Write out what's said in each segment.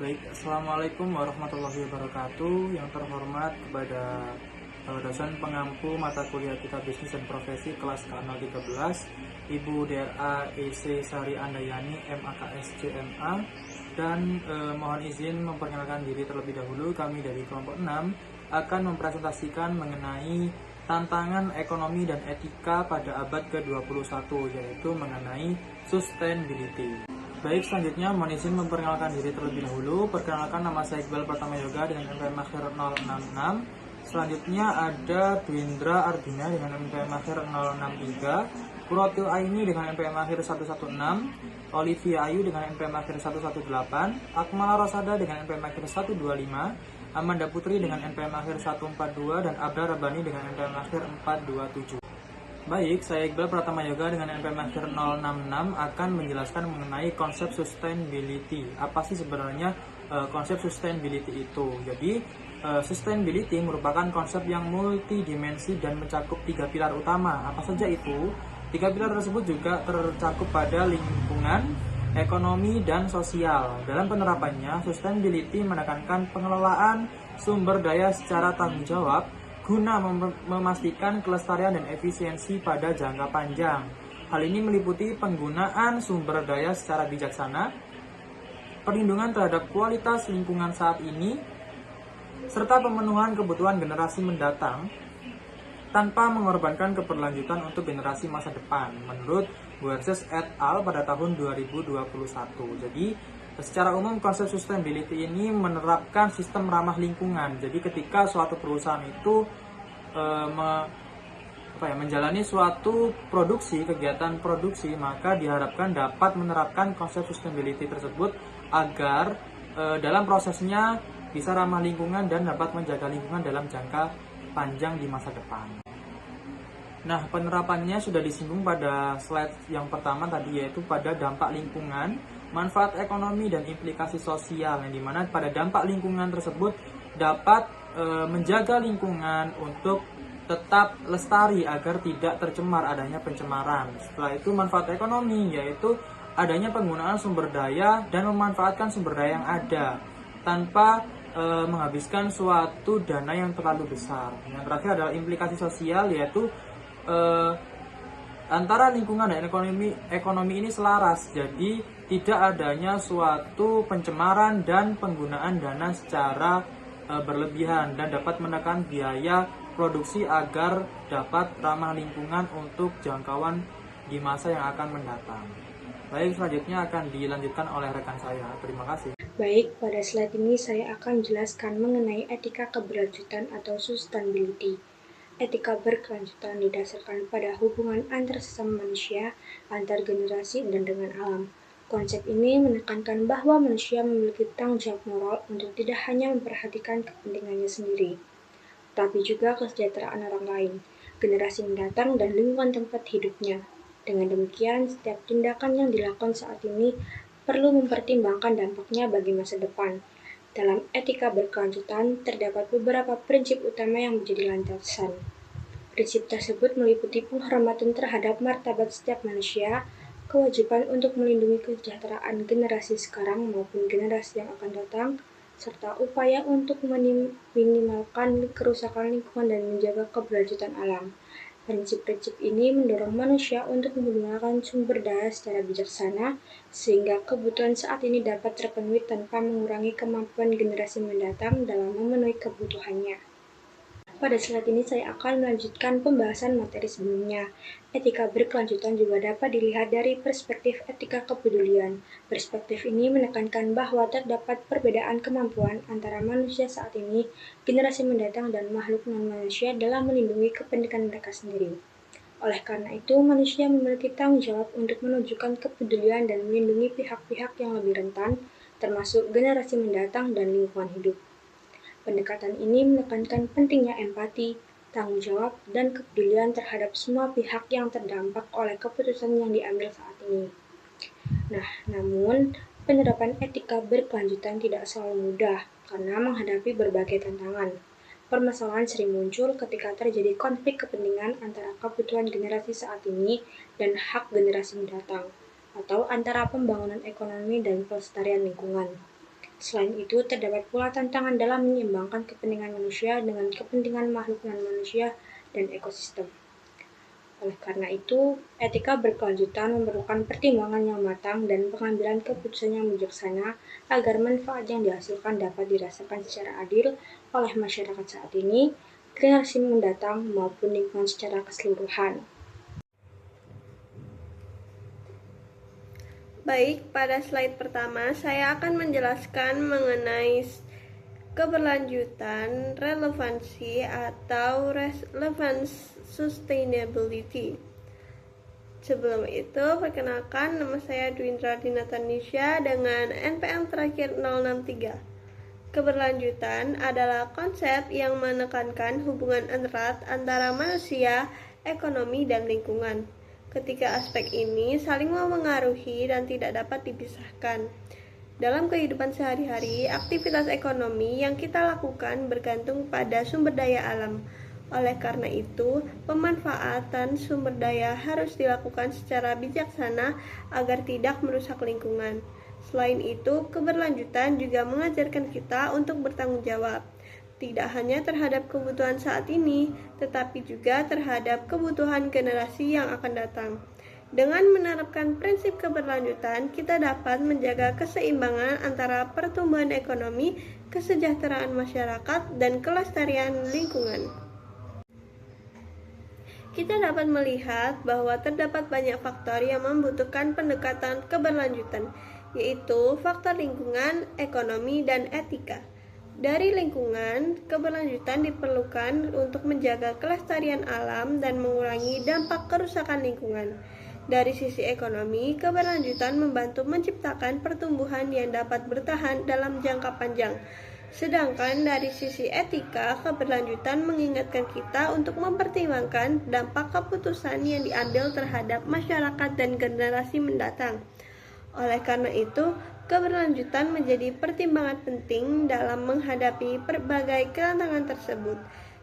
Baik, Assalamualaikum warahmatullahi wabarakatuh. Yang terhormat kepada dosen pengampu mata kuliah kita Bisnis dan Profesi kelas K013, Ibu DRA EC Sari Andayani, MAKS CMA, dan mohon izin memperkenalkan diri terlebih dahulu. Kami dari kelompok 6 akan mempresentasikan mengenai tantangan ekonomi dan etika pada abad ke-21, yaitu mengenai sustainability. Baik, selanjutnya mohon izin memperkenalkan diri terlebih dahulu. Perkenalkan, nama saya Iqbal Pratama Yoga dengan NPM akhir 066. Selanjutnya ada Dwindra Ardina dengan NPM akhir 063, Puratil Aini dengan NPM akhir 116, Olivia Ayu dengan NPM akhir 118, Akmal Rosada dengan NPM akhir 125, Amanda Putri dengan NPM akhir 142, dan Abra Rabani dengan NPM akhir 427. Baik, saya Iqbal Pratama Yoga dengan NPM akhir 066 akan menjelaskan mengenai konsep sustainability. Apa sih sebenarnya konsep sustainability itu? Jadi, sustainability merupakan konsep yang multidimensi dan mencakup 3 pilar utama. Apa saja itu? 3 pilar tersebut juga tercakup pada lingkungan, ekonomi, dan sosial. Dalam penerapannya, sustainability menekankan pengelolaan sumber daya secara tanggung jawab guna memastikan kelestarian dan efisiensi pada jangka panjang. Hal ini meliputi penggunaan sumber daya secara bijaksana, perlindungan terhadap kualitas lingkungan saat ini, serta pemenuhan kebutuhan generasi mendatang tanpa mengorbankan keberlanjutan untuk generasi masa depan, menurut Guerces et al. Pada tahun 2021. Jadi, secara umum konsep sustainability ini menerapkan sistem ramah lingkungan. Jadi ketika suatu perusahaan itu menjalani suatu kegiatan produksi, maka diharapkan dapat menerapkan konsep sustainability tersebut agar dalam prosesnya bisa ramah lingkungan dan dapat menjaga lingkungan dalam jangka panjang di masa depan. Nah, penerapannya sudah disinggung pada slide yang pertama tadi, yaitu pada dampak lingkungan, manfaat ekonomi, dan implikasi sosial, yang dimana pada dampak lingkungan tersebut dapat menjaga lingkungan untuk tetap lestari agar tidak tercemar adanya pencemaran. Setelah itu manfaat ekonomi, yaitu adanya penggunaan sumber daya dan memanfaatkan sumber daya yang ada tanpa menghabiskan suatu dana yang terlalu besar. Yang terakhir adalah implikasi sosial, yaitu antara lingkungan dan ekonomi ini selaras, jadi tidak adanya suatu pencemaran dan penggunaan dana secara berlebihan dan dapat menekan biaya produksi agar dapat ramah lingkungan untuk jangkauan di masa yang akan mendatang. Baik, selanjutnya akan dilanjutkan oleh rekan saya. Terima kasih. Baik, pada slide ini saya akan menjelaskan mengenai etika keberlanjutan atau sustainability. Etika berkelanjutan didasarkan pada hubungan antar sesama manusia, antar generasi, dan dengan alam. Konsep ini menekankan bahwa manusia memiliki tanggung jawab moral untuk tidak hanya memperhatikan kepentingannya sendiri, tapi juga kesejahteraan orang lain, generasi mendatang, dan lingkungan tempat hidupnya. Dengan demikian, setiap tindakan yang dilakukan saat ini perlu mempertimbangkan dampaknya bagi masa depan. Dalam etika berkelanjutan, terdapat beberapa prinsip utama yang menjadi landasan. Prinsip tersebut meliputi penghormatan terhadap martabat setiap manusia, kewajiban untuk melindungi kesejahteraan generasi sekarang maupun generasi yang akan datang, serta upaya untuk meminimalkan kerusakan lingkungan dan menjaga keberlanjutan alam. Prinsip-prinsip ini mendorong manusia untuk menggunakan sumber daya secara bijaksana, sehingga kebutuhan saat ini dapat terpenuhi tanpa mengurangi kemampuan generasi mendatang dalam memenuhi kebutuhannya. Pada slide ini saya akan melanjutkan pembahasan materi sebelumnya. Etika berkelanjutan juga dapat dilihat dari perspektif etika kepedulian. Perspektif ini menekankan bahwa terdapat perbedaan kemampuan antara manusia saat ini, generasi mendatang, dan makhluk non-manusia dalam melindungi kepentingan mereka sendiri. Oleh karena itu, manusia memiliki tanggung jawab untuk menunjukkan kepedulian dan melindungi pihak-pihak yang lebih rentan, termasuk generasi mendatang dan lingkungan hidup. Pendekatan ini menekankan pentingnya empati, tanggung jawab, dan kepedulian terhadap semua pihak yang terdampak oleh keputusan yang diambil saat ini. Nah, namun penerapan etika berkelanjutan tidak selalu mudah karena menghadapi berbagai tantangan. Permasalahan sering muncul ketika terjadi konflik kepentingan antara kebutuhan generasi saat ini dan hak generasi mendatang, atau antara pembangunan ekonomi dan pelestarian lingkungan. Selain itu, terdapat pula tantangan dalam menyeimbangkan kepentingan manusia dengan kepentingan makhluk non-manusia dan ekosistem. Oleh karena itu, etika berkelanjutan memerlukan pertimbangan yang matang dan pengambilan keputusan yang bijaksana agar manfaat yang dihasilkan dapat dirasakan secara adil oleh masyarakat saat ini, generasi mendatang, maupun lingkungan secara keseluruhan. Baik, pada slide pertama saya akan menjelaskan mengenai keberlanjutan, relevansi, atau relevance sustainability. Sebelum itu, perkenalkan nama saya Dwindra Dinatanisha dengan NPM terakhir 063. Keberlanjutan adalah konsep yang menekankan hubungan erat antara manusia, ekonomi, dan lingkungan. Ketiga aspek ini saling memengaruhi dan tidak dapat dipisahkan. Dalam kehidupan sehari-hari, aktivitas ekonomi yang kita lakukan bergantung pada sumber daya alam. Oleh karena itu, pemanfaatan sumber daya harus dilakukan secara bijaksana agar tidak merusak lingkungan. Selain itu, keberlanjutan juga mengajarkan kita untuk bertanggung jawab, tidak hanya terhadap kebutuhan saat ini, tetapi juga terhadap kebutuhan generasi yang akan datang. Dengan menerapkan prinsip keberlanjutan, kita dapat menjaga keseimbangan antara pertumbuhan ekonomi, kesejahteraan masyarakat, dan kelestarian lingkungan. Kita dapat melihat bahwa terdapat banyak faktor yang membutuhkan pendekatan keberlanjutan, yaitu faktor lingkungan, ekonomi, dan etika. Dari lingkungan, keberlanjutan diperlukan untuk menjaga kelestarian alam dan mengurangi dampak kerusakan lingkungan. Dari sisi ekonomi, keberlanjutan membantu menciptakan pertumbuhan yang dapat bertahan dalam jangka panjang. Sedangkan dari sisi etika, keberlanjutan mengingatkan kita untuk mempertimbangkan dampak keputusan yang diambil terhadap masyarakat dan generasi mendatang. Oleh karena itu, keberlanjutan menjadi pertimbangan penting dalam menghadapi berbagai tantangan tersebut.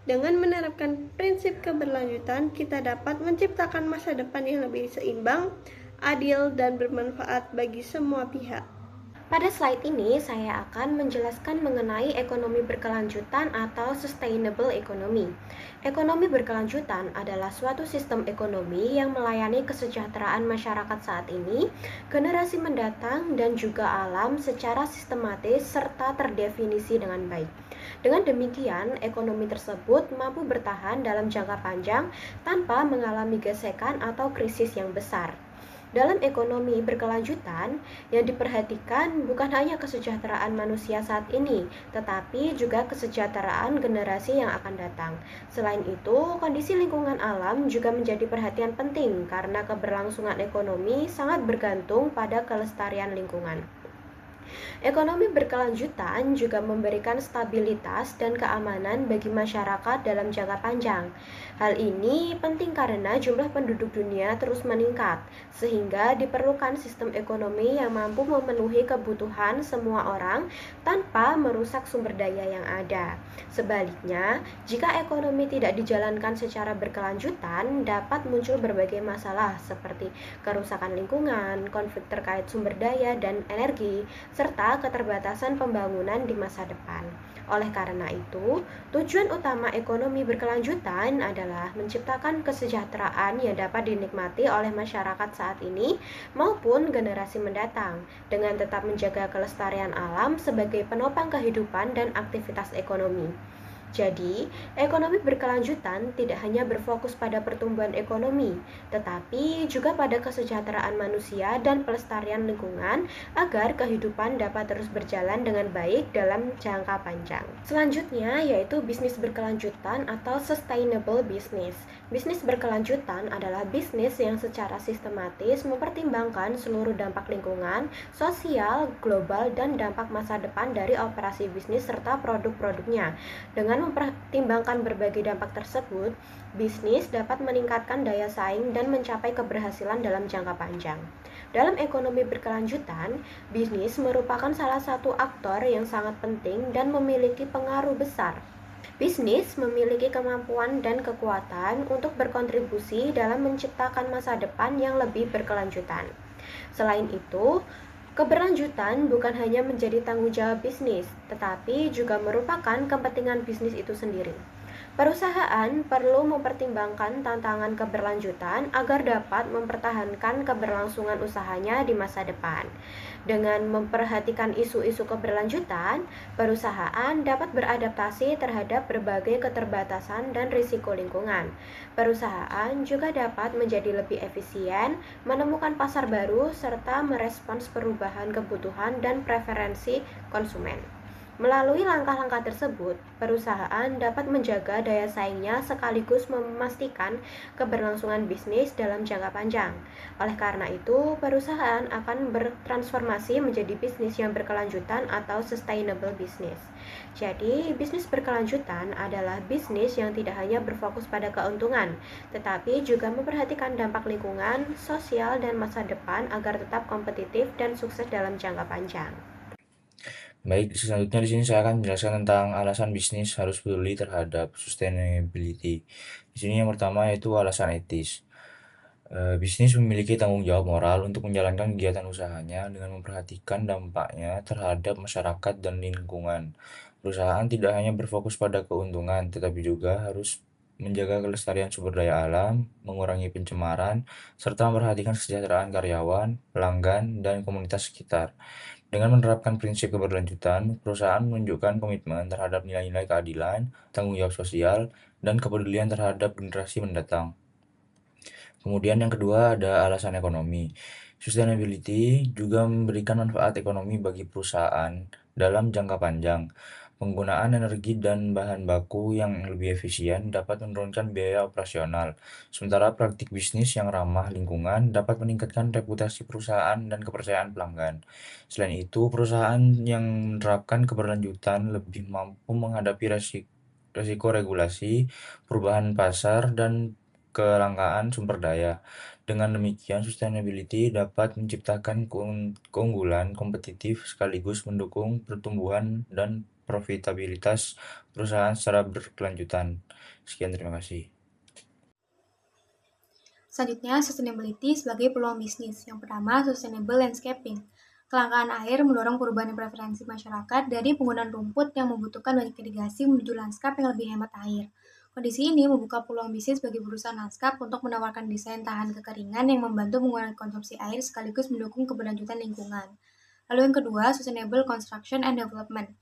Dengan menerapkan prinsip keberlanjutan, kita dapat menciptakan masa depan yang lebih seimbang, adil, dan bermanfaat bagi semua pihak. Pada slide ini, saya akan menjelaskan mengenai ekonomi berkelanjutan atau sustainable economy. Ekonomi berkelanjutan adalah suatu sistem ekonomi yang melayani kesejahteraan masyarakat saat ini, generasi mendatang, dan juga alam secara sistematis serta terdefinisi dengan baik. Dengan demikian, ekonomi tersebut mampu bertahan dalam jangka panjang tanpa mengalami gesekan atau krisis yang besar. Dalam ekonomi berkelanjutan, yang diperhatikan bukan hanya kesejahteraan manusia saat ini, tetapi juga kesejahteraan generasi yang akan datang. Selain itu, kondisi lingkungan alam juga menjadi perhatian penting karena keberlangsungan ekonomi sangat bergantung pada kelestarian lingkungan. Ekonomi berkelanjutan juga memberikan stabilitas dan keamanan bagi masyarakat dalam jangka panjang. Hal ini penting karena jumlah penduduk dunia terus meningkat, sehingga diperlukan sistem ekonomi yang mampu memenuhi kebutuhan semua orang tanpa merusak sumber daya yang ada. Sebaliknya, jika ekonomi tidak dijalankan secara berkelanjutan, dapat muncul berbagai masalah seperti kerusakan lingkungan, konflik terkait sumber daya dan energi, serta keterbatasan pembangunan di masa depan. Oleh karena itu, tujuan utama ekonomi berkelanjutan adalah menciptakan kesejahteraan yang dapat dinikmati oleh masyarakat saat ini maupun generasi mendatang, dengan tetap menjaga kelestarian alam sebagai penopang kehidupan dan aktivitas ekonomi. Jadi, ekonomi berkelanjutan tidak hanya berfokus pada pertumbuhan ekonomi, tetapi juga pada kesejahteraan manusia dan pelestarian lingkungan agar kehidupan dapat terus berjalan dengan baik dalam jangka panjang. Selanjutnya yaitu bisnis berkelanjutan atau sustainable business. Bisnis berkelanjutan adalah bisnis yang secara sistematis mempertimbangkan seluruh dampak lingkungan, sosial, global, dan dampak masa depan dari operasi bisnis serta produk-produknya. Dengan mempertimbangkan berbagai dampak tersebut, bisnis dapat meningkatkan daya saing dan mencapai keberhasilan dalam jangka panjang. Dalam ekonomi berkelanjutan, bisnis merupakan salah satu aktor yang sangat penting dan memiliki pengaruh besar. Bisnis memiliki kemampuan dan kekuatan untuk berkontribusi dalam menciptakan masa depan yang lebih berkelanjutan. Selain itu, Keberlanjutan bukan hanya menjadi tanggung jawab bisnis, tetapi juga merupakan kepentingan bisnis itu sendiri. Perusahaan perlu mempertimbangkan tantangan keberlanjutan agar dapat mempertahankan keberlangsungan usahanya di masa depan. Dengan memperhatikan isu-isu keberlanjutan, perusahaan dapat beradaptasi terhadap berbagai keterbatasan dan risiko lingkungan. Perusahaan juga dapat menjadi lebih efisien, menemukan pasar baru, serta merespons perubahan kebutuhan dan preferensi konsumen. Melalui langkah-langkah tersebut, perusahaan dapat menjaga daya saingnya sekaligus memastikan keberlangsungan bisnis dalam jangka panjang. Oleh karena itu, perusahaan akan bertransformasi menjadi bisnis yang berkelanjutan atau sustainable business. Jadi, bisnis berkelanjutan adalah bisnis yang tidak hanya berfokus pada keuntungan, tetapi juga memperhatikan dampak lingkungan, sosial, dan masa depan agar tetap kompetitif dan sukses dalam jangka panjang. Baik, selanjutnya di sini saya akan menjelaskan tentang alasan bisnis harus peduli terhadap sustainability. Di sini yang pertama yaitu alasan etis. Bisnis memiliki tanggung jawab moral untuk menjalankan kegiatan usahanya dengan memperhatikan dampaknya terhadap masyarakat dan lingkungan. Perusahaan tidak hanya berfokus pada keuntungan, tetapi juga harus menjaga kelestarian sumber daya alam, mengurangi pencemaran, serta memperhatikan kesejahteraan karyawan, pelanggan, dan komunitas sekitar. Dengan menerapkan prinsip keberlanjutan, perusahaan menunjukkan komitmen terhadap nilai-nilai keadilan, tanggung jawab sosial, dan kepedulian terhadap generasi mendatang. Kemudian yang kedua ada alasan ekonomi. Sustainability juga memberikan manfaat ekonomi bagi perusahaan dalam jangka panjang. Penggunaan energi dan bahan baku yang lebih efisien dapat menurunkan biaya operasional, sementara praktik bisnis yang ramah lingkungan dapat meningkatkan reputasi perusahaan dan kepercayaan pelanggan. Selain itu, perusahaan yang menerapkan keberlanjutan lebih mampu menghadapi resiko regulasi, perubahan pasar, dan kelangkaan sumber daya. Dengan demikian, sustainability dapat menciptakan keunggulan kompetitif sekaligus mendukung pertumbuhan dan profitabilitas perusahaan secara berkelanjutan. Sekian, terima kasih. Selanjutnya, sustainability sebagai peluang bisnis. Yang pertama, sustainable landscaping. Kelangkaan air mendorong perubahan preferensi masyarakat dari penggunaan rumput yang membutuhkan banyak irigasi menuju lanskap yang lebih hemat air. Kondisi ini membuka peluang bisnis bagi perusahaan lanskap untuk menawarkan desain tahan kekeringan yang membantu mengurangi konsumsi air sekaligus mendukung keberlanjutan lingkungan. Lalu yang kedua, sustainable construction and development.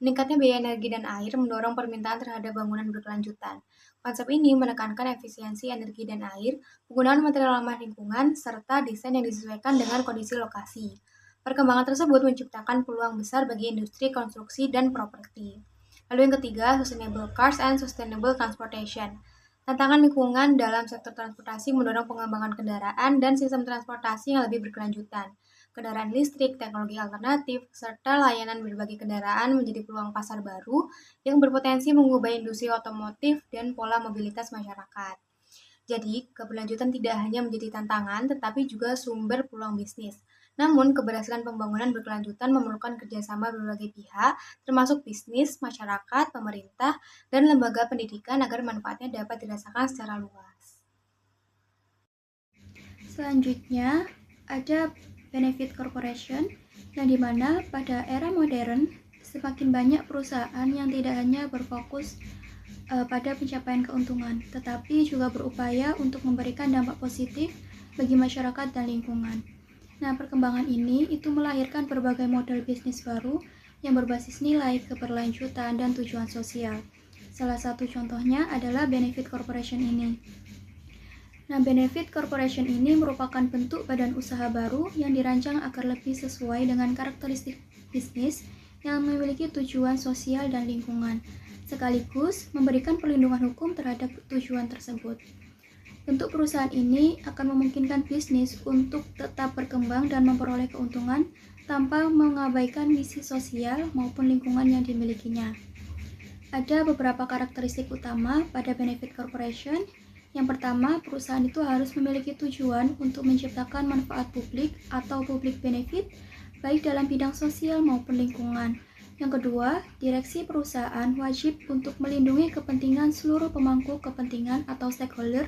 Meningkatnya biaya energi dan air mendorong permintaan terhadap bangunan berkelanjutan. Konsep ini menekankan efisiensi energi dan air, penggunaan material ramah lingkungan, serta desain yang disesuaikan dengan kondisi lokasi. Perkembangan tersebut menciptakan peluang besar bagi industri konstruksi dan properti. Lalu yang ketiga, sustainable cars and sustainable transportation. Tantangan lingkungan dalam sektor transportasi mendorong pengembangan kendaraan dan sistem transportasi yang lebih berkelanjutan. Kendaraan listrik, teknologi alternatif, serta layanan berbagi kendaraan menjadi peluang pasar baru yang berpotensi mengubah industri otomotif dan pola mobilitas masyarakat. Jadi, keberlanjutan tidak hanya menjadi tantangan, tetapi juga sumber peluang bisnis. Namun, keberhasilan pembangunan berkelanjutan memerlukan kerjasama berbagai pihak, termasuk bisnis, masyarakat, pemerintah, dan lembaga pendidikan agar manfaatnya dapat dirasakan secara luas. Selanjutnya, ada benefit corporation, yang dimana pada era modern, semakin banyak perusahaan yang tidak hanya berfokus pada pencapaian keuntungan, tetapi juga berupaya untuk memberikan dampak positif bagi masyarakat dan lingkungan. Nah, perkembangan ini itu melahirkan berbagai model bisnis baru yang berbasis nilai, keberlanjutan, dan tujuan sosial. Salah satu contohnya adalah benefit corporation ini. Nah, benefit corporation ini merupakan bentuk badan usaha baru yang dirancang agar lebih sesuai dengan karakteristik bisnis yang memiliki tujuan sosial dan lingkungan, sekaligus memberikan perlindungan hukum terhadap tujuan tersebut. Bentuk perusahaan ini akan memungkinkan bisnis untuk tetap berkembang dan memperoleh keuntungan tanpa mengabaikan misi sosial maupun lingkungan yang dimilikinya. Ada beberapa karakteristik utama pada benefit corporation. Yang pertama, perusahaan itu harus memiliki tujuan untuk menciptakan manfaat publik atau public benefit, baik dalam bidang sosial maupun lingkungan. Yang kedua, direksi perusahaan wajib untuk melindungi kepentingan seluruh pemangku kepentingan atau stakeholder,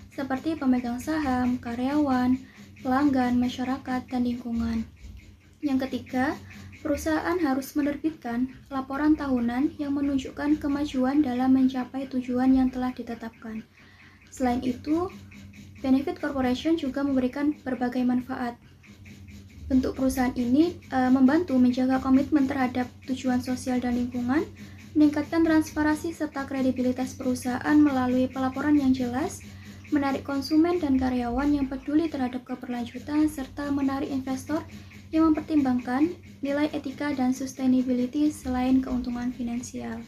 seperti pemegang saham, karyawan, pelanggan, masyarakat, dan lingkungan. Yang ketiga, perusahaan harus menerbitkan laporan tahunan yang menunjukkan kemajuan dalam mencapai tujuan yang telah ditetapkan. Selain itu, benefit corporation juga memberikan berbagai manfaat. Bentuk perusahaan ini membantu menjaga komitmen terhadap tujuan sosial dan lingkungan, meningkatkan transparansi serta kredibilitas perusahaan melalui pelaporan yang jelas, menarik konsumen dan karyawan yang peduli terhadap keberlanjutan, serta menarik investor yang mempertimbangkan nilai etika dan sustainability selain keuntungan finansial.